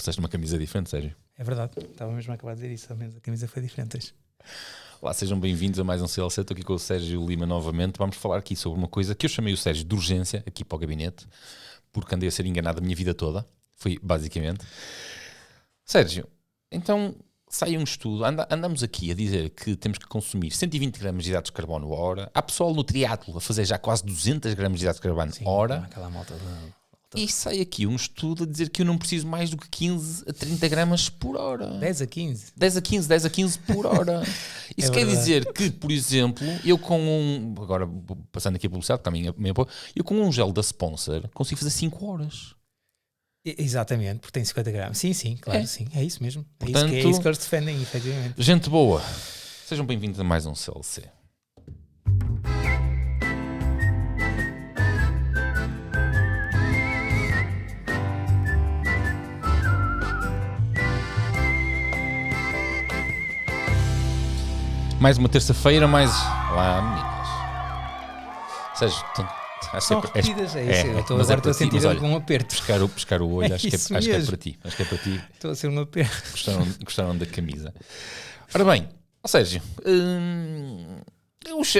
trouxeste uma camisa diferente, Sérgio. É verdade, estava mesmo a acabar de dizer isso, ao menos a camisa foi diferente hoje. Olá, sejam bem-vindos a mais um CLC. Estou aqui com o Sérgio Lima novamente. Vamos falar aqui sobre uma coisa que eu chamei o Sérgio de urgência, aqui para o gabinete, porque andei a ser enganado a minha vida toda. Foi basicamente. Sérgio, então sai um estudo, andamos aqui a dizer que temos que consumir 120 gramas de hidratos de carbono a hora. Há pessoal no triatlo a fazer já quase 200 gramas de hidratos de carbono a hora. Aquela malta E sai aqui um estudo a dizer que eu não preciso mais do que 15 a 30 gramas por hora. 10 a 15. 10 a 15 por hora. Isso quer dizer que, por exemplo, eu com agora passando aqui a publicidade, também eu com um gel da Sponsor consigo fazer 5 horas. Exatamente, porque tem 50 gramas. Sim, claro, sim. É isso mesmo. Portanto, é isso que eles defendem, efetivamente. Gente boa, sejam bem-vindos a mais um CLC. Mais uma terça-feira, mais... Olá, meninas. Sérgio, São repetidas, é isso. Eu agora estou a sentir algum aperto. Pescar o olho, acho que é para ti. Estou a ser um aperto. Gostaram da camisa. Ora bem, Sérgio,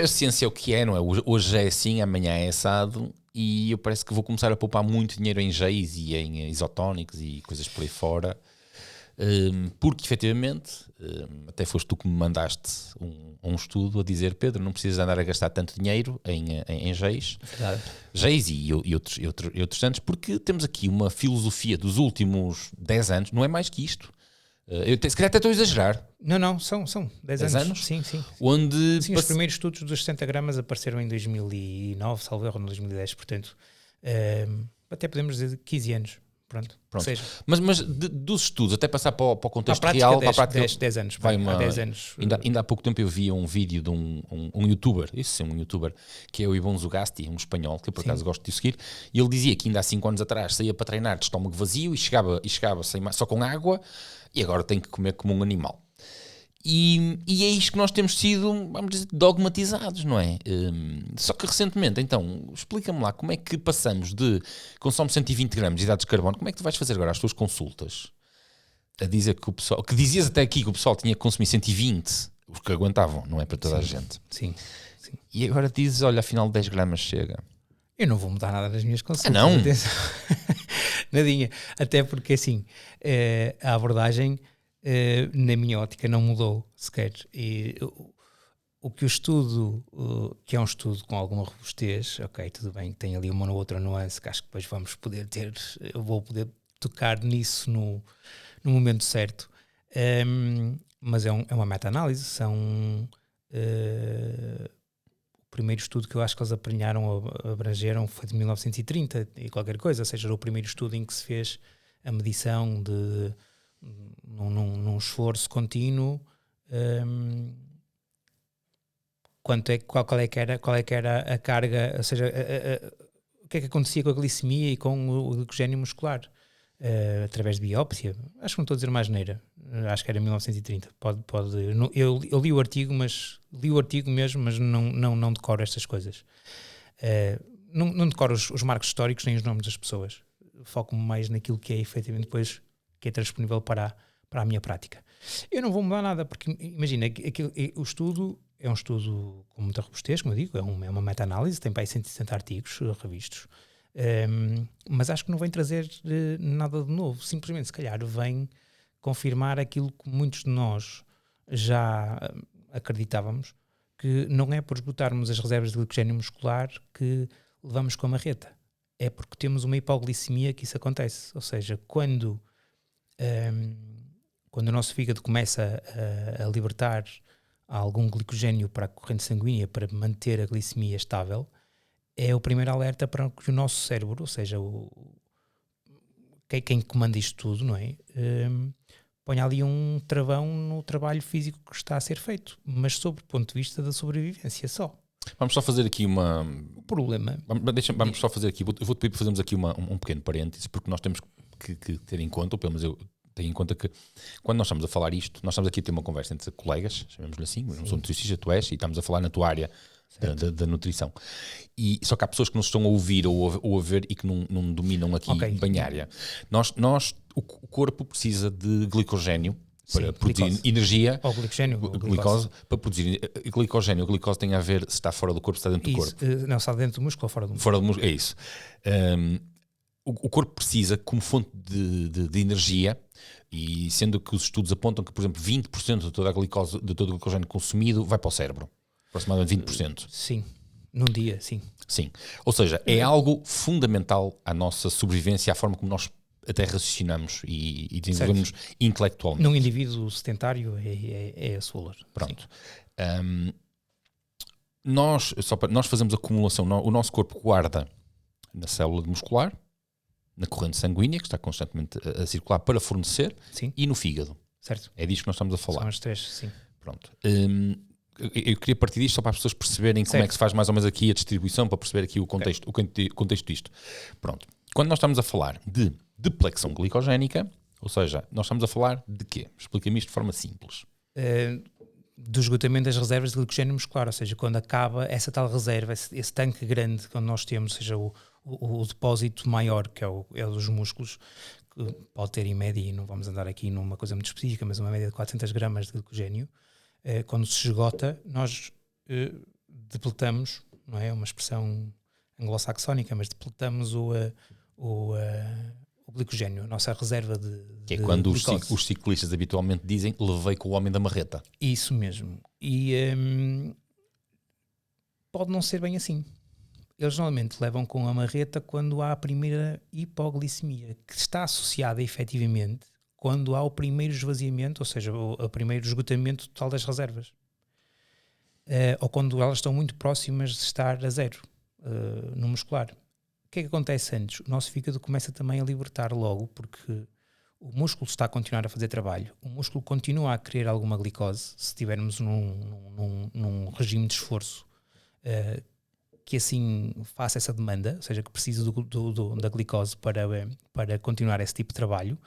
a ciência é o que é, não é? Hoje é assim, amanhã é assado, e eu parece que vou começar a poupar muito dinheiro em géis e em isotónicos e coisas por aí fora. Porque efetivamente até foste tu que me mandaste um estudo a dizer: Pedro, não precisas andar a gastar tanto dinheiro em géis e outros tantos, porque temos aqui uma filosofia dos últimos 10 anos, não é mais que isto. Se calhar até estou a exagerar. Não, são 10 anos. Sim. Onde os primeiros estudos dos 60 gramas apareceram em 2009, salvo erro, em 2010, portanto até podemos dizer 15 anos. Pronto. Seja, mas dos estudos, até passar para o contexto prática, real, 10 anos. Há 10 anos. Ainda há pouco tempo eu vi um vídeo de um youtuber, um youtuber, que é o Ibon Zugasti, um espanhol, que eu por acaso gosto de seguir, e ele dizia que ainda há 5 anos atrás saía para treinar de estômago vazio e chegava só com água, e agora tem que comer como um animal. E é isto que nós temos sido, vamos dizer, dogmatizados, não é? Só que recentemente, então, explica-me lá como é que passamos de consome 120 gramas de hidratos de carbono, como é que tu vais fazer agora as tuas consultas a dizer que o pessoal, que dizias até aqui que o pessoal tinha que consumir 120, os que aguentavam, não é para toda a gente. Sim. E agora dizes, olha, afinal 10 gramas chega. Eu não vou mudar nada nas minhas consultas. Não? Nadinha. Até porque, assim, a abordagem... na minha ótica não mudou sequer, e o que o estudo, que é um estudo com alguma robustez, ok, tudo bem, tem ali uma ou outra nuance que acho que depois eu vou poder tocar nisso no momento certo, mas é uma meta-análise, o primeiro estudo que eu acho que eles abrangeram foi de 1930 e qualquer coisa, ou seja, era o primeiro estudo em que se fez a medição de num esforço contínuo, qual é que era a carga, ou seja, o que é que acontecia com a glicemia e com o glicogênio muscular, através de biópsia. Acho que não estou a dizer mais asneira, acho que era 1930. Eu li o artigo, mesmo, mas não decoro estas coisas. Não decoro os marcos históricos nem os nomes das pessoas. Foco-me mais naquilo que é efetivamente depois que é disponível para a minha prática. Eu não vou mudar nada, porque imagina, o estudo é um estudo com muita robustez, como eu digo, é uma meta-análise, tem para aí 160 artigos revistos, mas acho que não vem trazer nada de novo, simplesmente se calhar vem confirmar aquilo que muitos de nós já acreditávamos, que não é por esgotarmos as reservas de glicogênio muscular que levamos com a marreta, é porque temos uma hipoglicemia que isso acontece, ou seja, quando o nosso fígado começa a libertar algum glicogênio para a corrente sanguínea para manter a glicemia estável, é o primeiro alerta para que o nosso cérebro, ou seja, quem comanda isto tudo, não é? Ponha ali um travão no trabalho físico que está a ser feito, mas sob o ponto de vista da sobrevivência só. Vamos só fazer aqui O problema... Vamos só fazer aqui, eu vou-te pedir para fazermos aqui um pequeno parêntese, porque nós temos que ter em conta, ou pelo menos eu tenho em conta que quando nós estamos a falar isto, nós estamos aqui a ter uma conversa entre colegas, chamemos-lhe assim, eu não sou nutricionista, tu és, e estamos a falar na tua área da nutrição. E, só que há pessoas que não estão a ouvir ou a ver e que não dominam aqui bem a área. O corpo precisa de glicogênio para produzir energia. Ou glicogênio. Glicose. Para produzir glicogênio. A glicose tem a ver se está fora do corpo, se está dentro do corpo. Não, está dentro do músculo ou fora do músculo? Fora do músculo, é isso. O corpo precisa, como fonte de energia, e sendo que os estudos apontam que, por exemplo, 20% de toda a glicose, de todo o glicogênio consumido vai para o cérebro. Aproximadamente 20%. Sim. Num dia, sim. Sim. Ou seja, é algo fundamental à nossa sobrevivência, à forma como nós até raciocinamos e desenvolvemos intelectualmente. Num indivíduo sedentário é esse valor. Pronto. Nós fazemos acumulação, o nosso corpo guarda na célula muscular, na corrente sanguínea, que está constantemente a circular para fornecer, e no fígado. Certo. É disto que nós estamos a falar. São as três, sim. Pronto. Eu queria partir disto só para as pessoas perceberem como é que se faz mais ou menos aqui a distribuição, para perceber aqui o contexto disto. Pronto. Quando nós estamos a falar de deplexão glicogénica, ou seja, nós estamos a falar de quê? Explica-me isto de forma simples. Do esgotamento das reservas de glicogênio muscular, ou seja, quando acaba essa tal reserva, esse tanque grande que nós temos, ou seja, o depósito maior, que é o dos músculos, que pode ter em média, e não vamos andar aqui numa coisa muito específica, mas uma média de 400 gramas de glicogênio, quando se esgota, nós depletamos, não é uma expressão anglo-saxónica, mas depletamos o glicogênio, a nossa reserva de que é quando os ciclistas habitualmente dizem levei com o homem da marreta. Isso mesmo. E pode não ser bem assim. Eles normalmente levam com a marreta quando há a primeira hipoglicemia, que está associada efetivamente quando há o primeiro esvaziamento, ou seja, o primeiro esgotamento total das reservas. Ou quando elas estão muito próximas de estar a zero no muscular. O que é que acontece antes? O nosso fígado começa também a libertar logo, porque o músculo está a continuar a fazer trabalho, o músculo continua a querer alguma glicose, se estivermos num regime de esforço que assim faça essa demanda, ou seja, que precisa da glicose para continuar esse tipo de trabalho.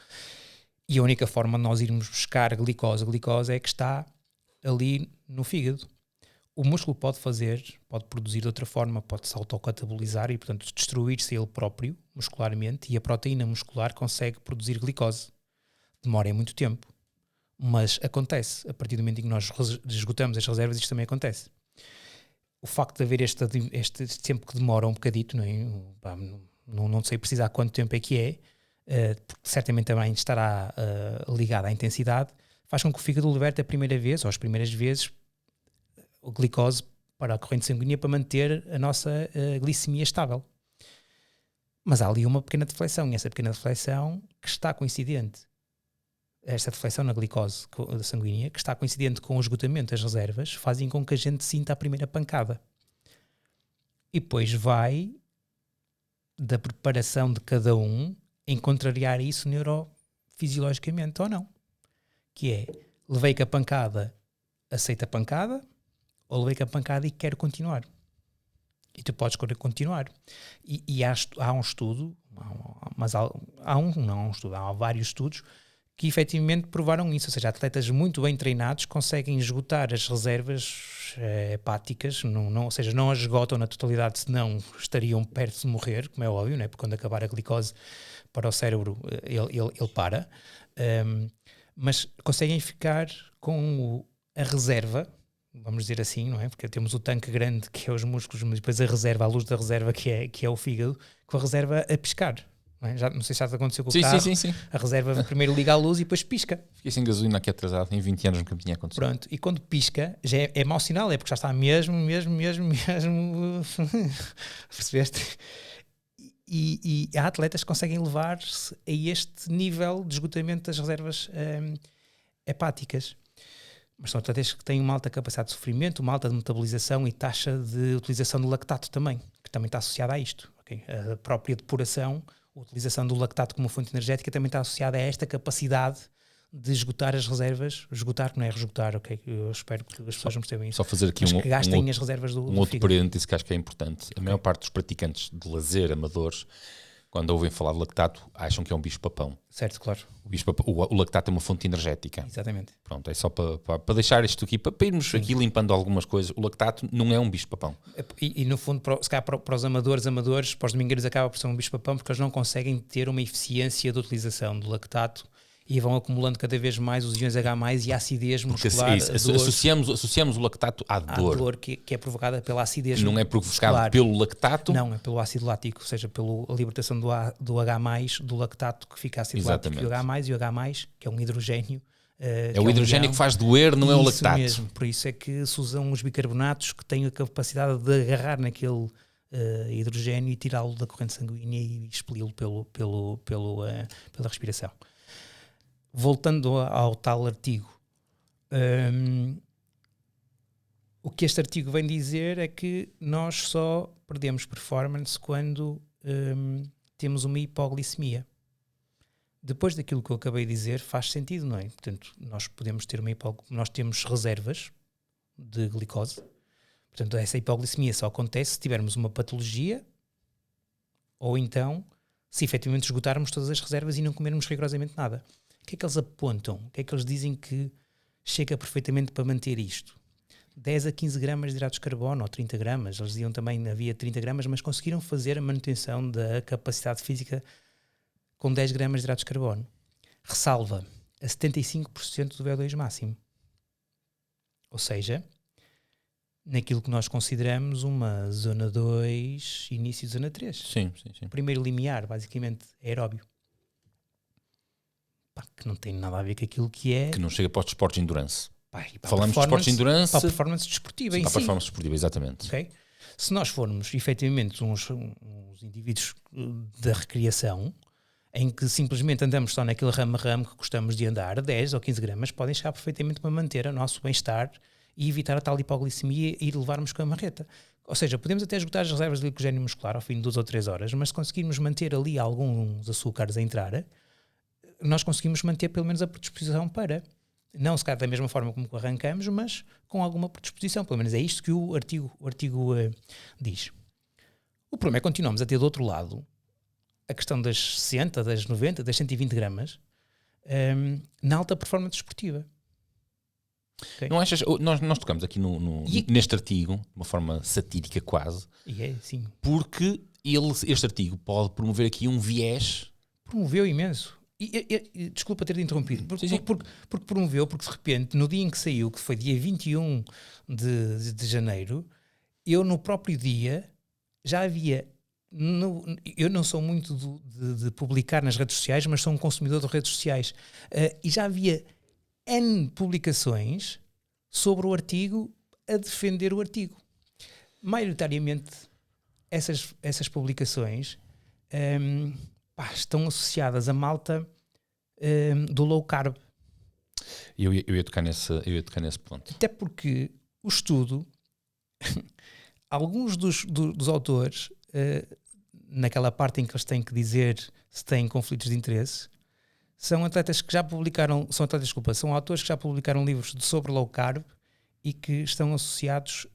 E a única forma de nós irmos buscar glicose é que está ali no fígado. O músculo pode produzir de outra forma, pode-se autocatabolizar e, portanto, destruir-se ele próprio muscularmente, e a proteína muscular consegue produzir glicose. Demora muito tempo, mas acontece. A partir do momento em que nós esgotamos as reservas, isto também acontece. O facto de haver este tempo que demora um bocadito, não sei precisar quanto tempo é que porque certamente também estará ligado à intensidade, faz com que o fígado liberte a primeira vez, ou as primeiras vezes, a glicose para a corrente sanguínea para manter a nossa glicemia estável. Mas há ali uma pequena deflexão, e essa pequena deflexão que está coincidente, esta deflexão na glicose sanguínea, que está coincidente com o esgotamento das reservas, fazem com que a gente sinta a primeira pancada. E depois vai da preparação de cada um em contrariar isso neurofisiologicamente ou não. Que é, levei com a pancada, aceita a pancada, ou levei com a pancada e quero continuar. E tu podes continuar. E há um estudo, há vários estudos que efetivamente provaram isso, ou seja, atletas muito bem treinados conseguem esgotar as reservas hepáticas, ou seja, não as esgotam na totalidade, senão estariam perto de morrer, como é óbvio, né? Porque quando acabar a glicose para o cérebro, ele para, mas conseguem ficar com a reserva, vamos dizer assim, não é? Porque temos o tanque grande, que é os músculos, mas depois a reserva, a luz da reserva, que é o fígado, com a reserva a piscar. Não sei se já te aconteceu com o carro. Sim. A reserva primeiro liga a luz e depois pisca. Fiquei sem gasolina aqui atrasado, em 20 anos nunca me tinha acontecido. Pronto, e quando pisca, já é mau sinal, porque já está mesmo percebeste? E há atletas que conseguem levar-se a este nível de esgotamento das reservas hepáticas. Mas são atletas que têm uma alta capacidade de sofrimento, uma alta de metabolização e taxa de utilização de lactato também, que também está associada a isto. Okay? A própria depuração, a utilização do lactato como fonte energética também está associada a esta capacidade de esgotar as reservas, esgotar que não é resgotar, ok? Eu espero que as pessoas não percebam isso. Só fazer aqui que gastem as reservas do outro parênteses que acho que é importante. A maior parte dos praticantes de lazer amadores quando ouvem falar de lactato, acham que é um bicho-papão. Certo, claro. O lactato é uma fonte energética. Exatamente. Pronto, é só para deixar isto aqui, para irmos aqui limpando algumas coisas. O lactato não é um bicho-papão. E no fundo, se calhar para os amadores, para os domingueiros acaba por ser um bicho-papão, porque eles não conseguem ter uma eficiência de utilização do lactato e vão acumulando cada vez mais os íons H+, e a acidez muscular. Associamos o lactato à dor. A dor que é provocada pela acidez muscular. Não é provocada muscular. Pelo lactato? Não, é pelo ácido lático, ou seja, pela libertação do H+, do lactato que fica ácido lático e o H+, que é um hidrogénio. É o hidrogénio que faz doer, não é o lactato. Isso mesmo, por isso é que se usam os bicarbonatos que têm a capacidade de agarrar naquele hidrogénio e tirá-lo da corrente sanguínea e expeli-lo pela respiração. Voltando ao tal artigo, o que este artigo vem dizer é que nós só perdemos performance quando temos uma hipoglicemia. Depois daquilo que eu acabei de dizer, faz sentido, não é? Portanto, nós podemos ter nós temos reservas de glicose. Portanto, essa hipoglicemia só acontece se tivermos uma patologia ou então se efetivamente esgotarmos todas as reservas e não comermos rigorosamente nada. O que é que eles apontam? O que é que eles dizem que chega perfeitamente para manter isto? 10 a 15 gramas de hidratos de carbono, ou 30 gramas. Eles diziam também que havia 30 gramas, mas conseguiram fazer a manutenção da capacidade física com 10 gramas de hidratos de carbono. Ressalva a 75% do VO2 máximo. Ou seja, naquilo que nós consideramos uma zona 2, início de zona 3. Sim. O primeiro limiar, basicamente, é aeróbio. Que não tem nada a ver com aquilo que é... Que não chega para os desportos de endurance. Falamos de desportos de endurance... Para a performance desportiva em si. Para a performance desportiva, exatamente. Okay? Se nós formos, efetivamente, uns indivíduos da recreação, em que simplesmente andamos só naquele ramo que gostamos de andar, 10 ou 15 gramas podem chegar perfeitamente para manter o nosso bem-estar e evitar a tal hipoglicemia e levarmos com a marreta. Ou seja, podemos até esgotar as reservas de glicogênio muscular ao fim de 2 ou 3 horas, mas se conseguirmos manter ali alguns açúcares a entrar, nós conseguimos manter pelo menos a predisposição para, não se calhar da mesma forma como arrancamos, mas com alguma predisposição. Pelo menos é isto que o artigo diz. O problema é que continuamos a ter do outro lado a questão das 60, das 90, das 120 gramas na alta performance desportiva. Okay? Não achas? Nós tocamos aqui neste artigo, de uma forma satírica quase, sim. Porque este artigo pode promover aqui um viés. Promoveu imenso. E desculpa ter-te interrompido, porque promoveu, porque de repente, no dia em que saiu, que foi dia 21 de janeiro, eu no próprio dia já havia... eu não sou muito de publicar nas redes sociais, mas sou um consumidor de redes sociais. E já havia N publicações sobre o artigo a defender o artigo. Maioritariamente, essas publicações estão associadas à malta do low carb. Eu ia tocar nesse ponto. Até porque o estudo, alguns dos autores, naquela parte em que eles têm que dizer se têm conflitos de interesse, são atletas que já publicaram, são autores que já publicaram livros sobre low carb e que estão associados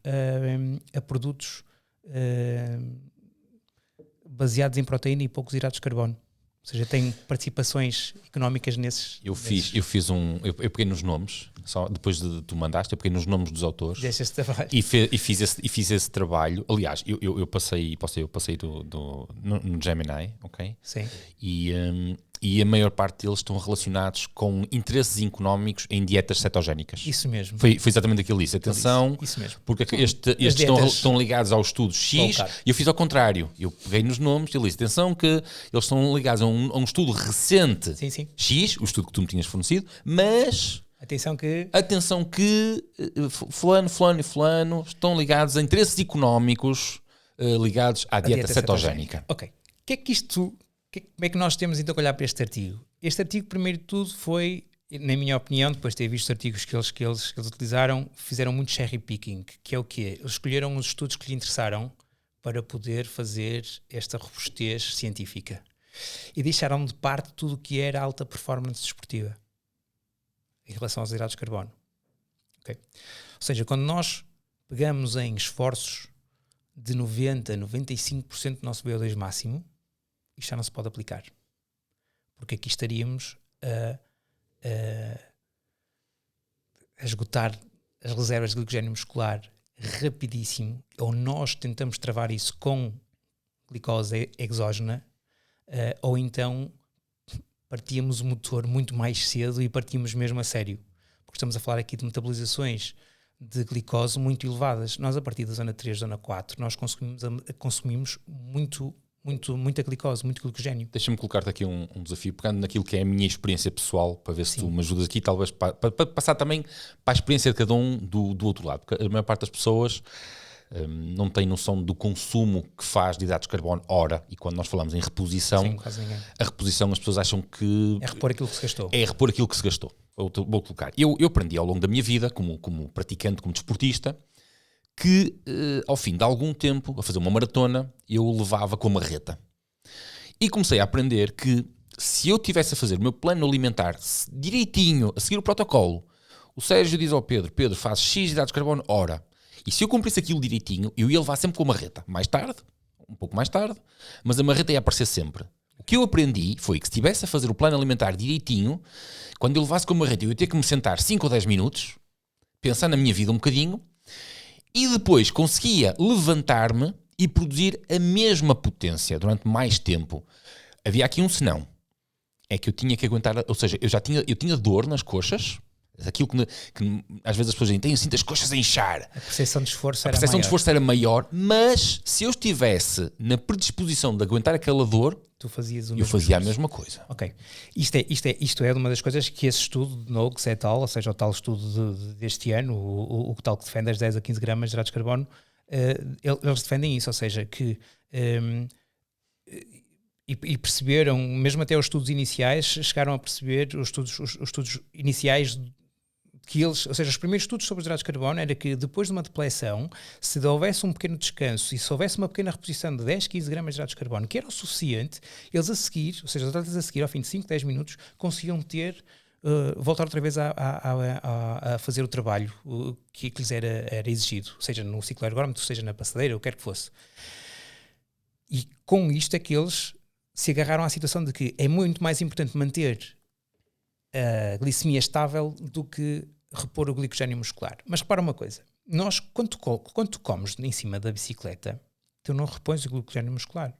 a produtos baseados em proteína e poucos hidratos de carbono. Ou seja, tem participações económicas nesses. Eu peguei nos nomes, só depois de tu mandaste, eu peguei nos nomes dos autores e fiz esse trabalho. Aliás, eu passei no Gemini, ok? Sim. E a maior parte deles estão relacionados com interesses económicos em dietas cetogénicas. Isso mesmo. Foi exatamente aquilo que disse. Atenção, isso mesmo. porque estes estão ligados ao estudo X e eu fiz ao contrário. Eu peguei nos nomes e disse, atenção que eles estão ligados a um estudo recente sim. X, o estudo que tu me tinhas fornecido, mas... Atenção que fulano e fulano estão ligados a interesses económicos ligados à dieta cetogénica. Ok. Como é que nós temos então que olhar para este artigo? Este artigo, primeiro de tudo, foi, na minha opinião, depois de ter visto os artigos que eles utilizaram, fizeram muito cherry picking, que é o quê? Eles escolheram os estudos que lhe interessaram para poder fazer esta robustez científica. E deixaram de parte tudo o que era alta performance desportiva em relação aos hidratos de carbono. Okay? Ou seja, quando nós pegamos em esforços de 90% a 95% do nosso VO2 máximo, isto já não se pode aplicar. Porque aqui estaríamos a esgotar as reservas de glicogênio muscular rapidíssimo, ou nós tentamos travar isso com glicose exógena, ou então partíamos o motor muito mais cedo e partíamos mesmo a sério. Porque estamos a falar aqui de metabolizações de glicose muito elevadas. Nós, a partir da zona 3, zona 4, nós consumimos muita glicose, muito glicogênio. Deixa-me colocar-te aqui um desafio, pegando naquilo que é a minha experiência pessoal, para ver se tu me ajudas aqui, talvez para passar também para a experiência de cada um do outro lado, porque a maior parte das pessoas não tem noção do consumo que faz de hidratos de carbono hora, e quando nós falamos em reposição, sim, quase ninguém. A reposição as pessoas acham que é repor aquilo que se gastou. É repor aquilo que se gastou. Vou colocar. Eu aprendi ao longo da minha vida, como praticante, como desportista, que ao fim de algum tempo, a fazer uma maratona, eu levava com a marreta. E comecei a aprender que se eu tivesse a fazer o meu plano alimentar direitinho, a seguir o protocolo, o Sérgio diz ao Pedro faz X hidratos de carbono hora, e se eu cumprisse aquilo direitinho, eu ia levar sempre com a marreta. Mais tarde, um pouco mais tarde, mas a marreta ia aparecer sempre. O que eu aprendi foi que se estivesse a fazer o plano alimentar direitinho, quando eu levasse com a marreta, eu ia ter que me sentar 5 ou 10 minutos, pensar na minha vida um bocadinho, e depois conseguia levantar-me e produzir a mesma potência durante mais tempo. Havia aqui um senão. É que eu tinha que aguentar, ou seja, eu tinha dor nas coxas, aquilo que às vezes as pessoas dizem, eu sinto as coxas a inchar. A percepção de esforço era maior, mas se eu estivesse na predisposição de aguentar aquela dor, eu fazia a mesma coisa. Ok. Isto é uma das coisas que esse estudo de Noakes et al., ou seja, o tal estudo deste ano, o tal que defende as 10 a 15 gramas de hidratos de carbono, eles defendem isso, ou seja, que e perceberam, mesmo até os estudos iniciais, chegaram a perceber os estudos iniciais que eles, ou seja, os primeiros estudos sobre os hidratos de carbono era que depois de uma depleção, se houvesse um pequeno descanso e se houvesse uma pequena reposição de 10, 15 gramas de hidratos de carbono, que era o suficiente, eles a seguir, ou seja, os atletas a seguir, ao fim de 5, 10 minutos, conseguiam voltar outra vez a fazer o trabalho que lhes era exigido, seja no ciclo ergómetro, seja na passadeira, o que quer que fosse. E com isto é que eles se agarraram à situação de que é muito mais importante manter a glicemia estável do que repor o glicogênio muscular. Mas repara uma coisa, nós quando tu comes em cima da bicicleta, tu não repões o glicogênio muscular.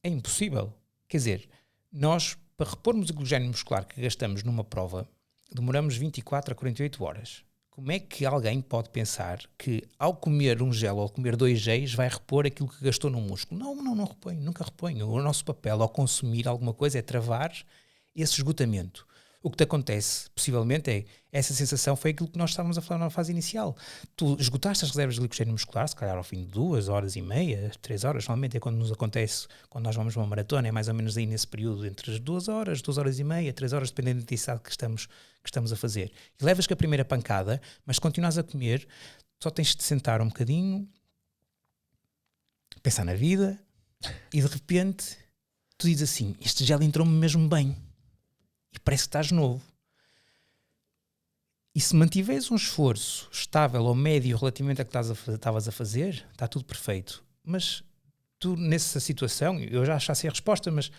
É impossível. Quer dizer, nós para repormos o glicogênio muscular que gastamos numa prova, demoramos 24 a 48 horas. Como é que alguém pode pensar que ao comer um gel ou ao comer 2 géis vai repor aquilo que gastou no músculo? Não repõe, nunca repõe. O nosso papel ao consumir alguma coisa é travar esse esgotamento. O que te acontece, possivelmente, essa sensação foi aquilo que nós estávamos a falar na fase inicial. Tu esgotaste as reservas de glicogênio muscular, se calhar ao fim de 2 horas e meia, 3 horas, normalmente é quando nos acontece, quando nós vamos uma maratona, é mais ou menos aí nesse período, entre as 2 horas, 2 horas e meia, 3 horas, dependendo da intensidade que estamos a fazer. E levas com a primeira pancada, mas se continuas a comer, só tens de te sentar um bocadinho, pensar na vida, e de repente tu dizes assim, este gel entrou-me mesmo bem. E parece que estás novo. E se mantiveres um esforço estável ou médio relativamente a que estavas a fazer, está tudo perfeito. Mas tu, nessa situação, eu já sei a resposta, mas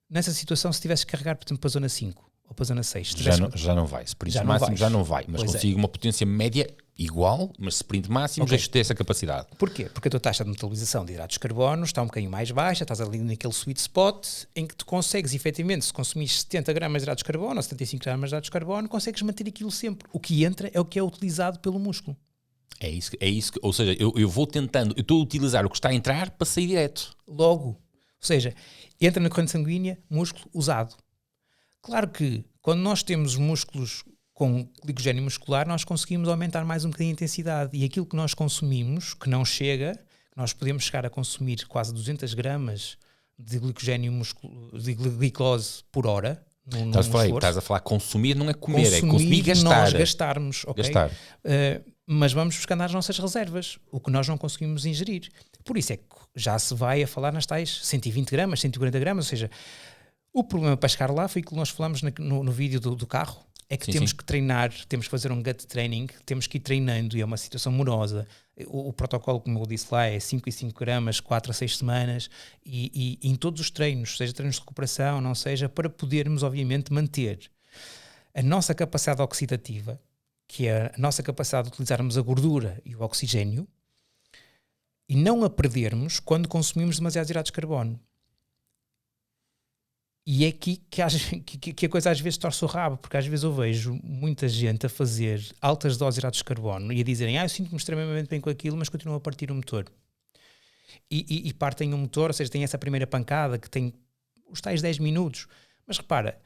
nessa situação, se tivesses que carregar, por exemplo, para a zona 5 ou para a zona 6... Já não vai. Sprint máximo já não vai. Mas consigo uma potência média igual, mas sprint máximo já tem essa capacidade. Porquê? Porque a tua taxa de metabolização de hidratos de carbono está um bocadinho mais baixa, estás ali naquele sweet spot em que tu consegues, efetivamente, se consumires 70 gramas de hidratos de carbono ou 75 gramas de hidratos de carbono, consegues manter aquilo sempre. O que entra é o que é utilizado pelo músculo. É isso que, ou seja, eu vou tentando, eu estou a utilizar o que está a entrar para sair direto. Logo. Ou seja, entra na corrente sanguínea, músculo usado. Claro que quando nós temos músculos com glicogênio muscular, nós conseguimos aumentar mais um bocadinho a intensidade. E aquilo que nós consumimos, que não chega, nós podemos chegar a consumir quase 200 gramas de glicogênio de glicose por hora. Estás a falar consumir, não é comer, é consumir e gastar. Nós gastarmos, ok? Gastar. Mas vamos buscando as nossas reservas, o que nós não conseguimos ingerir. Por isso é que já se vai a falar nas tais 120 gramas, 140 gramas, ou seja, o problema para chegar lá foi aquilo que nós falamos no vídeo do carro. É que temos que treinar, temos que fazer um gut training, temos que ir treinando, e é uma situação morosa. O protocolo, como eu disse lá, é 5 e 5 gramas, 4 a 6 semanas, e em todos os treinos, seja treinos de recuperação, não seja, para podermos, obviamente, manter a nossa capacidade oxidativa, que é a nossa capacidade de utilizarmos a gordura e o oxigênio, e não a perdermos quando consumimos demasiados hidratos de carbono. E é aqui que a coisa às vezes torce o rabo, porque às vezes eu vejo muita gente a fazer altas doses de hidratos de carbono e a dizerem, eu sinto-me extremamente bem com aquilo, mas continuam a partir o motor. E partem o motor, ou seja, tem essa primeira pancada que tem os tais 10 minutos. Mas repara,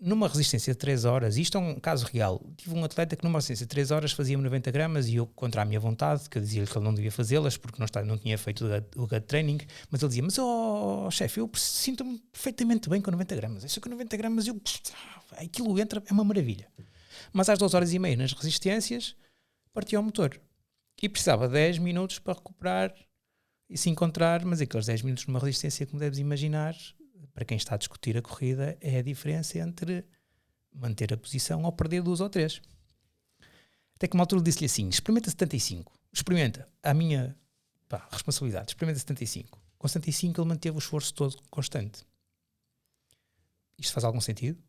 numa resistência de 3 horas, isto é um caso real, tive um atleta que numa resistência de 3 horas fazia-me 90 gramas e eu, contra a minha vontade, que eu dizia-lhe que ele não devia fazê-las porque não tinha feito o gut training, mas ele dizia, mas chefe, eu sinto-me perfeitamente bem com 90 gramas, isso com 90 gramas aquilo entra, é uma maravilha. Mas às 2 horas e meia nas resistências partia o motor e precisava de 10 minutos para recuperar e se encontrar, mas aqueles 10 minutos numa resistência, como deves imaginar, para quem está a discutir a corrida, é a diferença entre manter a posição ou perder 2 ou 3. Até que uma altura disse-lhe assim, experimenta 75. Experimenta. A minha responsabilidade. Experimenta 75. Com 75 ele manteve o esforço todo constante. Isto faz algum sentido?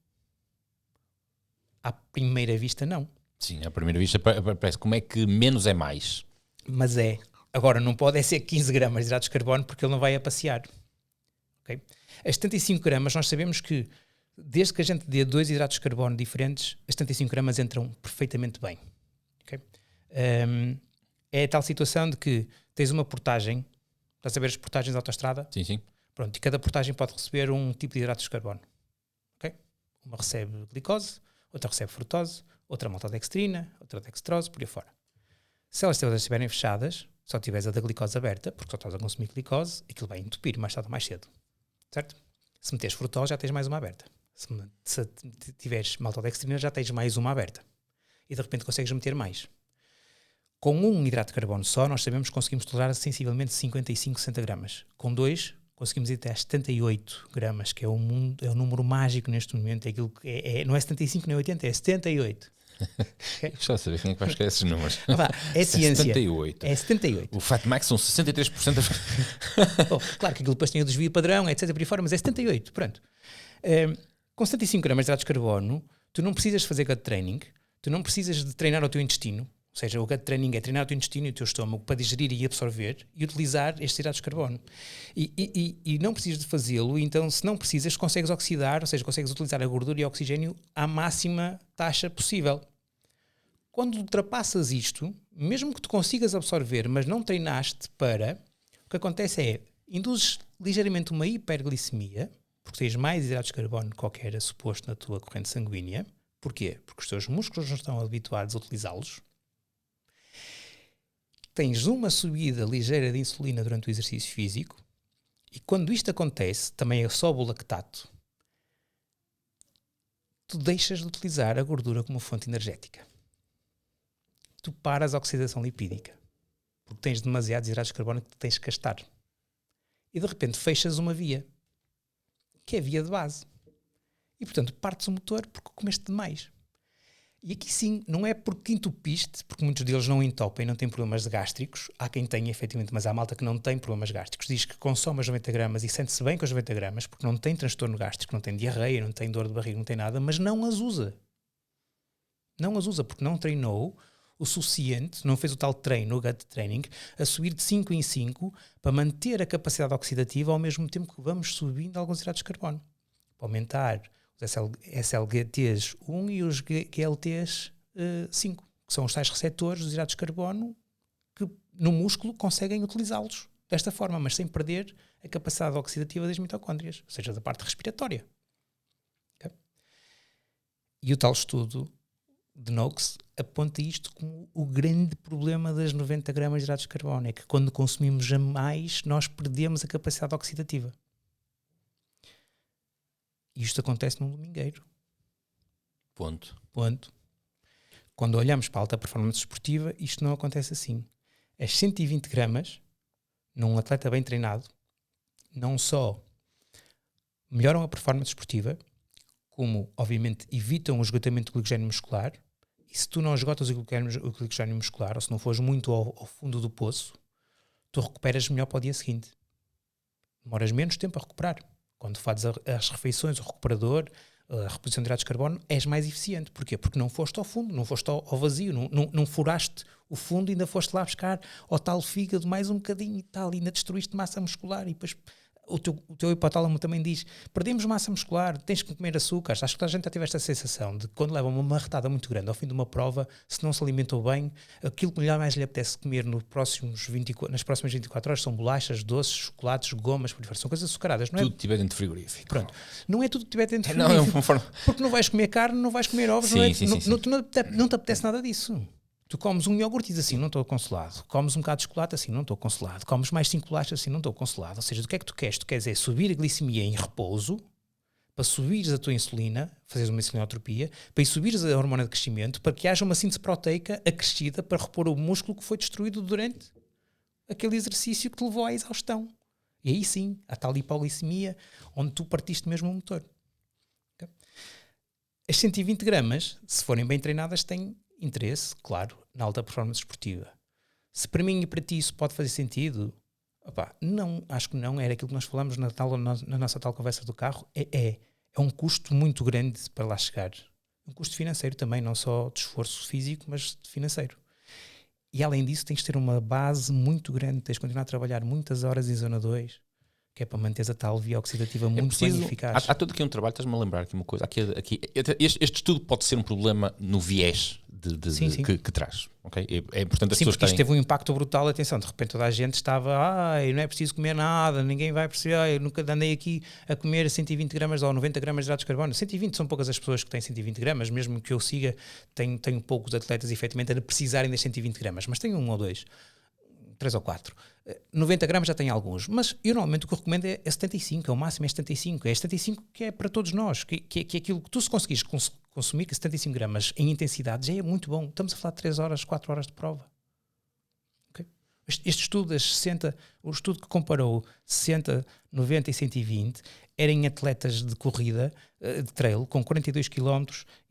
À primeira vista, não. Sim, à primeira vista parece como é que menos é mais. Mas é. Agora, não pode ser 15 gramas de hidratos de carbono porque ele não vai a passear. Ok? As 75 gramas, nós sabemos que desde que a gente dê 2 hidratos de carbono diferentes, as 75 gramas entram perfeitamente bem. Okay? É a tal situação de que tens uma portagem, estás a ver as portagens de autoestrada? Sim, sim. Pronto, e cada portagem pode receber um tipo de hidratos de carbono. Okay? Uma recebe glicose, outra recebe frutose, outra maltodextrina, outra dextrose, por aí fora. Se elas todas estiverem fechadas, só tiveres a da glicose aberta, porque só estás a consumir glicose, aquilo vai entupir mais tarde ou mais cedo. Certo? Se meteres frutose, já tens mais uma aberta. Se tiveres maltodextrina, já tens mais uma aberta. E de repente consegues meter mais. Com um hidrato de carbono só, nós sabemos que conseguimos tolerar sensivelmente 55, 60 gramas. Com 2, conseguimos ir até às 78 gramas, que é o número mágico neste momento. É aquilo que não é 75 nem 80, é 78. Okay? Só saber quem é que vai escrever esses números. É ciência. 78. É 78. O Fat Max são 63%. Claro que aquilo depois tem o desvio padrão, etc. por aí fora, mas é 78. Pronto. Com 75 gramas de hidratos de carbono, tu não precisas fazer gut training, tu não precisas de treinar o teu intestino. Ou seja, o gut training é treinar o teu intestino e o teu estômago para digerir e absorver e utilizar estes hidratos de carbono. E não precisas de fazê-lo, então se não precisas, consegues oxidar, ou seja, consegues utilizar a gordura e o oxigênio à máxima taxa possível. Quando ultrapassas isto, mesmo que tu consigas absorver, mas não treinaste o que acontece é, induzes ligeiramente uma hiperglicemia, porque tens mais hidratos de carbono que era suposto na tua corrente sanguínea. Porquê? Porque os teus músculos não estão habituados a utilizá-los. Tens uma subida ligeira de insulina durante o exercício físico e quando isto acontece, também sobe o lactato, tu deixas de utilizar a gordura como fonte energética. Tu paras a oxidação lipídica porque tens demasiados hidratos de carbono que tens que gastar. E de repente fechas uma via, que é a via de base. E portanto partes o motor porque comeste demais. E aqui sim, não é porque entupiste, porque muitos deles não entopem, não têm problemas gástricos. Há quem tenha, efetivamente, mas há malta que não tem problemas gástricos. Diz que consome as 90 gramas e sente-se bem com as 90 gramas, porque não tem transtorno gástrico, não tem diarreia, não tem dor de barriga, não tem nada, mas não as usa. Não as usa porque não treinou o suficiente, não fez o tal treino, o gut training, a subir de 5 em 5 para manter a capacidade oxidativa ao mesmo tempo que vamos subindo alguns hidratos de carbono. Para aumentar os SLGTs 1 e os GLTs 5, que são os tais receptores dos hidratos de carbono que no músculo conseguem utilizá-los desta forma, mas sem perder a capacidade oxidativa das mitocôndrias, ou seja, da parte respiratória. Okay? E o tal estudo de Noakes aponta isto como o grande problema das 90 gramas de hidratos de carbono, é que quando consumimos a mais, nós perdemos a capacidade oxidativa. E isto acontece num domingueiro. Ponto. Quando olhamos para a alta performance esportiva, isto não acontece assim. As 120 gramas, num atleta bem treinado, não só melhoram a performance esportiva, como, obviamente, evitam o esgotamento do glicogênio muscular. E se tu não esgotas o glicogênio muscular, ou se não fores muito ao fundo do poço, tu recuperas melhor para o dia seguinte. Demoras menos tempo a recuperar. Quando fazes as refeições, o recuperador, a reposição de hidratos de carbono, és mais eficiente. Porquê? Porque não foste ao fundo, não foste ao vazio, não furaste o fundo e ainda foste lá buscar ao tal fígado mais um bocadinho e tal, e ainda destruíste massa muscular e depois o teu hipotálamo também diz, perdemos massa muscular, tens que comer açúcares. Acho que toda a gente já teve esta sensação de que quando leva uma marretada muito grande ao fim de uma prova, se não se alimentou bem, aquilo que mais lhe apetece comer nas próximas 24 horas são bolachas, doces, chocolates, gomas, são coisas açucaradas, não é? Tudo tiver dentro de frigorífico. Pronto. Não é tudo que tiver dentro de frigorífico. Não, porque não vais comer carne, não vais comer ovos, não te apetece nada disso. Tu comes um iogurte e dizes assim, não estou consolado. Comes um bocado de chocolate, assim, não estou consolado. Comes mais 5 bolachas, assim, não estou consolado. Ou seja, do que é que tu queres? Tu queres é subir a glicemia em repouso, para subires a tua insulina, fazeres uma insulinotropia, para subires a hormona de crescimento, para que haja uma síntese proteica acrescida para repor o músculo que foi destruído durante aquele exercício que te levou à exaustão. E aí sim, há tal hipoglicemia, onde tu partiste mesmo o motor. Okay? As 120 gramas, se forem bem treinadas, têm interesse, claro, na alta performance esportiva. Se para mim e para ti isso pode fazer sentido, não, acho que não, era aquilo que nós falamos na nossa tal conversa do carro, é um custo muito grande para lá chegar. Um custo financeiro também, não só de esforço físico, mas financeiro. E além disso tens de ter uma base muito grande, tens de continuar a trabalhar muitas horas em zona 2, que é para manteres a tal via oxidativa muito bem eficaz. Há todo aqui um trabalho, estás-me a lembrar aqui uma coisa. Este estudo pode ser um problema no viés que traz. Okay? É importante as pessoas porque isto teve um impacto brutal. Atenção, de repente toda a gente estava, não é preciso comer nada, ninguém vai perceber, eu nunca andei aqui a comer 120 gramas ou 90 gramas de hidratos de carbono. 120 são poucas as pessoas que têm 120 gramas, mesmo que eu siga, tenho poucos atletas efetivamente a precisarem das 120 gramas, mas tenho 1 ou 2. 3 ou 4. 90 gramas já tem alguns, mas eu normalmente o que eu recomendo é 75, o máximo é 75. É 75 que é para todos nós, que é aquilo que tu se conseguires consumir, que 75 gramas em intensidade já é muito bom. Estamos a falar de 3 horas, 4 horas de prova. Okay? Este estudo das 60, o estudo que comparou 60, 90 e 120 era em atletas de corrida, de trail, com 42 km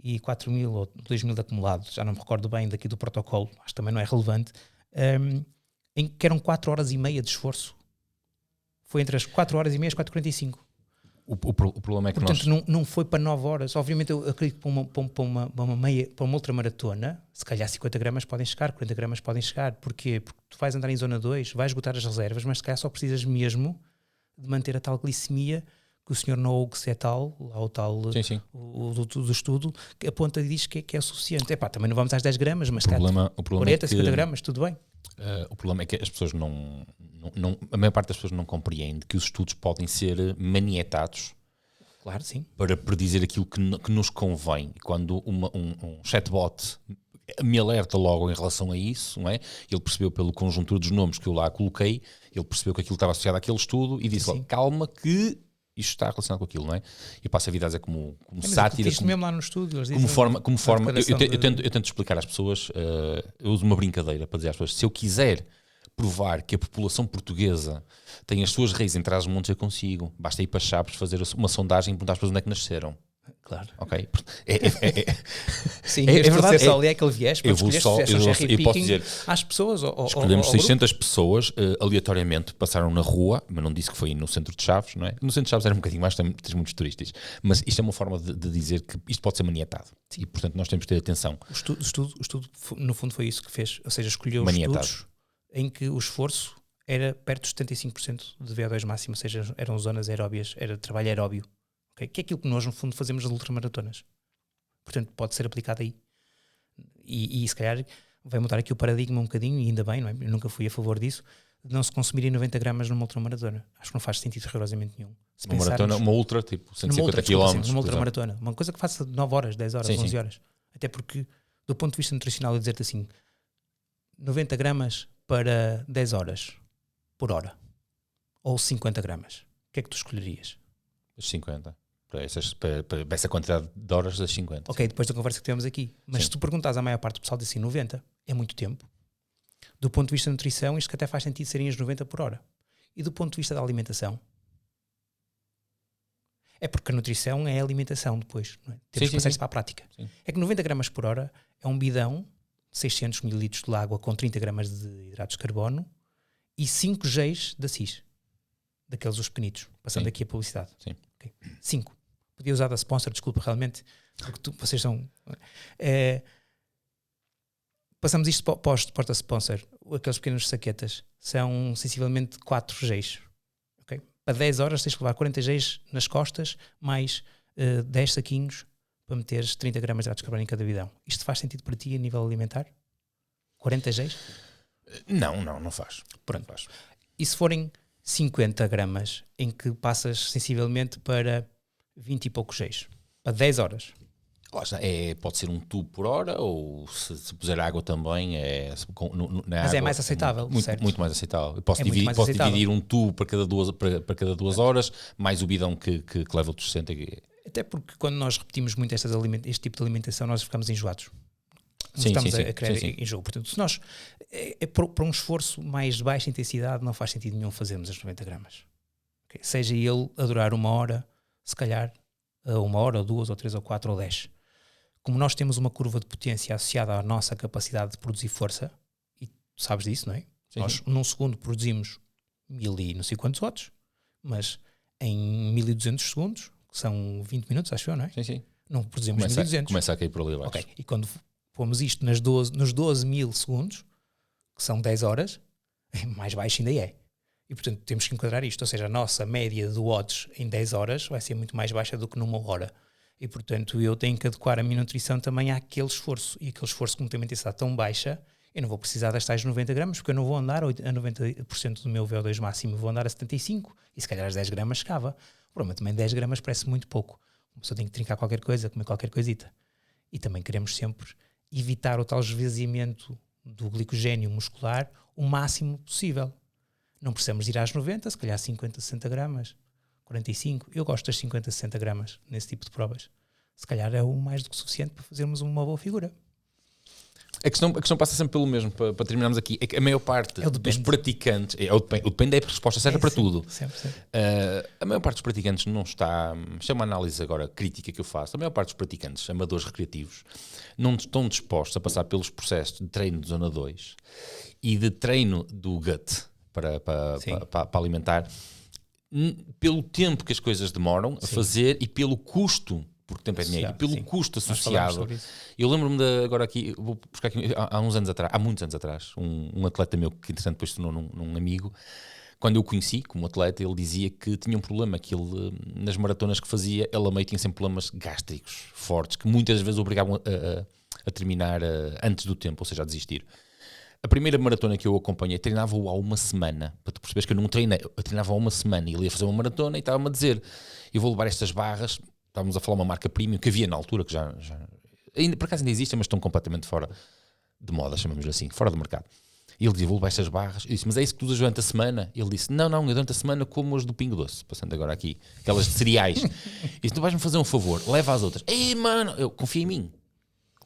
e 4.000 ou 2.000 de acumulados. Já não me recordo bem daqui do protocolo, acho que também não é relevante. Em que eram 4 horas e meia de esforço. Foi entre as 4 horas e meia e as 4h45. O problema é que portanto, não foi para 9 horas. Obviamente, eu acredito que para uma ultramaratona, se calhar 50 gramas podem chegar, 40 gramas podem chegar. Porquê? Porque tu vais andar em zona 2, vais esgotar as reservas, mas se calhar só precisas mesmo de manter a tal glicemia que o Sr. Noakes é tal, lá o tal do estudo, que aponta e diz que é o suficiente. Também não vamos às 10 gramas, mas o problema 40, 50 gramas, tudo bem. O problema é que as pessoas a maior parte das pessoas não compreende que os estudos podem ser manietados, claro, sim, para predizer aquilo que nos convém. Quando um chatbot me alerta logo em relação a isso, não é? Ele percebeu pelo conjuntura dos nomes que eu lá coloquei, ele percebeu que aquilo estava associado àquele estudo e disse logo, calma que isto está relacionado com aquilo, não é? E passo a vida a dizer como sátira. Isto mesmo lá no estúdio. Como forma eu tento explicar às pessoas, eu uso uma brincadeira para dizer às pessoas, se eu quiser provar que a população portuguesa tem as suas raízes em Trás-os-Montes, eu consigo. Basta ir para Chaves fazer uma sondagem e perguntar às pessoas onde é que nasceram. Claro. Ok? Sim, é verdade. Só ali é aquele viés para eu posso dizer, às pessoas. Escolhemos 600 pessoas aleatoriamente, passaram na rua, mas não disse que foi no centro de Chaves, não é? No centro de Chaves era um bocadinho mais, tens muitos turistas. Mas isto é uma forma de dizer que isto pode ser maniatado. Sim. E, portanto, nós temos que ter atenção. O estudo, no fundo, foi isso que fez. Ou seja, escolheu estudos em que o esforço era perto dos 75% de VO2 máximo, ou seja, eram zonas aeróbias, era trabalho aeróbio. Okay? Que é aquilo que nós, no fundo, fazemos nas ultramaratonas. Portanto, pode ser aplicado aí. E se calhar vai mudar aqui o paradigma um bocadinho, e ainda bem, não é? Eu nunca fui a favor disso, de não se consumirem 90 gramas numa ultramaratona. Acho que não faz sentido rigorosamente nenhum. Uma maratona, uma ultra, tipo 150 km. Uma ultramaratona. Uma coisa que faça 9 horas, 10 horas, 11 horas. Até porque, do ponto de vista nutricional, eu dizer-te assim, 90 gramas para 10 horas por hora. Ou 50 gramas. O que é que tu escolherias? As 50. Para essa quantidade de horas, das 50. Ok, depois da conversa que tivemos aqui. Mas se tu perguntas à maior parte do pessoal, diz assim, 90 é muito tempo. Do ponto de vista da nutrição, isto que até faz sentido serem as 90 por hora. E do ponto de vista da alimentação, É porque a nutrição é a alimentação depois. Não é? Temos Sim, que passar sim. isso para a prática. Sim. É que 90 gramas por hora é um bidão de 600 ml de água com 30 gramas de hidratos de carbono e 5 géis da CIS. Daqueles os pequenitos. Passando Sim. aqui a publicidade. Sim. 5. Podia usar da sponsor, desculpa, realmente. Porque vocês são... passamos isto para os porta-sponsor. Aqueles pequenos saquetas. São sensivelmente 4 géis. Okay? Para 10 horas tens que levar 40 géis nas costas, mais 10 saquinhos para meteres 30 gramas de hidratos de carbono em cada bidão. Isto faz sentido para ti a nível alimentar? 40 géis? Não faz. Pronto. Faz. E se forem 50 gramas, em que passas sensivelmente para 20 e poucos géis? Para 10 horas. Pode ser um tubo por hora, ou se puser água também Mas é mais aceitável, certo? Muito mais aceitável. Eu posso aceitável. dividir um tubo para cada 2 horas, mais o bidão que leva os 60. Até porque quando nós repetimos muito este tipo de alimentação, nós ficamos enjoados. Sim, Estamos sim, a criar enjoo. Portanto, se nós, para um esforço mais de baixa intensidade, não faz sentido nenhum fazermos as 90 gramas. Okay? Seja ele a durar 1 hora, se calhar 1 hora, ou 2, ou 3, ou 4, ou 10. Como nós temos uma curva de potência associada à nossa capacidade de produzir força, e tu sabes disso, não é? Sim, Nós, num segundo, produzimos 1000 e não sei quantos watts, mas em 1200 segundos, que são 20 minutos, acho eu, não é? Sim. Não produzimos 1200. Começa a cair por ali abaixo. Ok, e quando pomos isto nos 12 mil segundos, que são 10 horas, mais baixo ainda é. E, portanto, temos que enquadrar isto. Ou seja, a nossa média de watts em 10 horas vai ser muito mais baixa do que numa hora. E, portanto, eu tenho que adequar a minha nutrição também àquele esforço. E aquele esforço, como tem uma intensidade tão baixa, eu não vou precisar das tais 90 gramas, porque eu não vou andar a 90% do meu VO2 máximo, vou andar a 75. E se calhar as 10 gramas chegava. O problema também 10 gramas parece muito pouco. A pessoa tem que trincar qualquer coisa, comer qualquer coisita. E também queremos sempre evitar o tal esvaziamento do glicogénio muscular o máximo possível. Não precisamos ir às 90, se calhar 50, 60 gramas, 45. Eu gosto das 50, 60 gramas nesse tipo de provas. Se calhar é o mais do que suficiente para fazermos uma boa figura. A questão passa sempre pelo mesmo, para terminarmos aqui. É que a maior parte dos praticantes... O depende é a resposta certa para tudo. Sempre. A maior parte dos praticantes não está... Isto é uma análise agora crítica que eu faço. A maior parte dos praticantes, amadores recreativos, não estão dispostos a passar pelos processos de treino de zona 2 e de treino do gut para alimentar, pelo tempo que as coisas demoram a fazer e pelo custo, porque tempo é dinheiro, e pelo custo associado. Eu lembro-me agora aqui, vou buscar aqui, há muitos anos atrás, um atleta meu que entretanto depois se tornou num amigo. Quando eu o conheci como atleta, ele dizia que tinha um problema, que ele, nas maratonas que fazia, ele a meio tinha sempre problemas gástricos fortes, que muitas vezes obrigavam a terminar antes do tempo, ou seja, a desistir. A primeira maratona que eu acompanhei, treinava-o há uma semana. Para tu perceberes que eu não treinei, eu treinava há uma semana. Ele ia fazer uma maratona e estava-me a dizer: eu vou levar estas barras. Estávamos a falar uma marca premium que havia na altura, que já ainda, por acaso ainda existem, mas estão completamente fora de moda, chamamos-lhe assim, fora do mercado. E ele dizia: vou levar estas barras. Eu disse: mas é isso que tu usas durante a semana? Ele disse: não, eu durante a semana como as do Pingo Doce. Passando agora aqui, aquelas de cereais. E disse: tu vais-me fazer um favor, leva as outras. Ei, mano, confia em mim,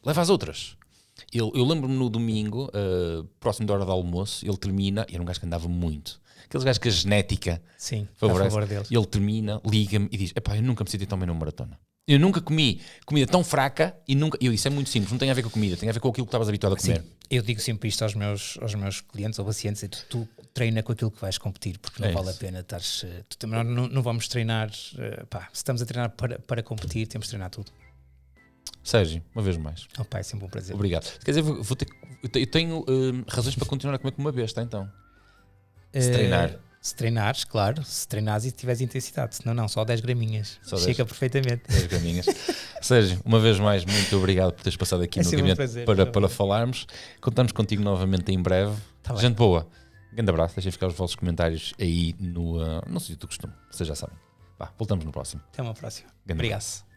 leva as outras. Eu lembro-me no domingo, próximo da hora do almoço, ele termina, e era um gajo que andava muito. Aqueles gajos que a genética favorece. A favor deles. Ele termina, liga-me e diz: epá, eu nunca me senti tão bem numa maratona. Eu nunca comi comida tão fraca e nunca... Isso é muito simples, não tem a ver com a comida, tem a ver com aquilo que estavas habituado a comer. Sim, eu digo sempre isto aos meus clientes ou pacientes: tu treina com aquilo que vais competir, porque não vale a pena estares... Não vamos treinar... se estamos a treinar para competir, temos de treinar tudo. Sérgio, uma vez mais. É sempre um prazer. Obrigado. Quer dizer, eu tenho razões para continuar a comer como uma besta, então. Se treinar. Se treinares, claro. Se treinares e tiveres intensidade. Senão não, só 10 graminhas. Chega perfeitamente. 10 graminhas. Sérgio, uma vez mais, muito obrigado por teres passado aqui no gabinete para falarmos. Contamos contigo novamente em breve. Tá gente boa. Grande abraço. Deixem ficar os vossos comentários aí no sítio do costume. Vocês já sabem. Voltamos no próximo. Até uma próxima. Grande obrigado. Abraço.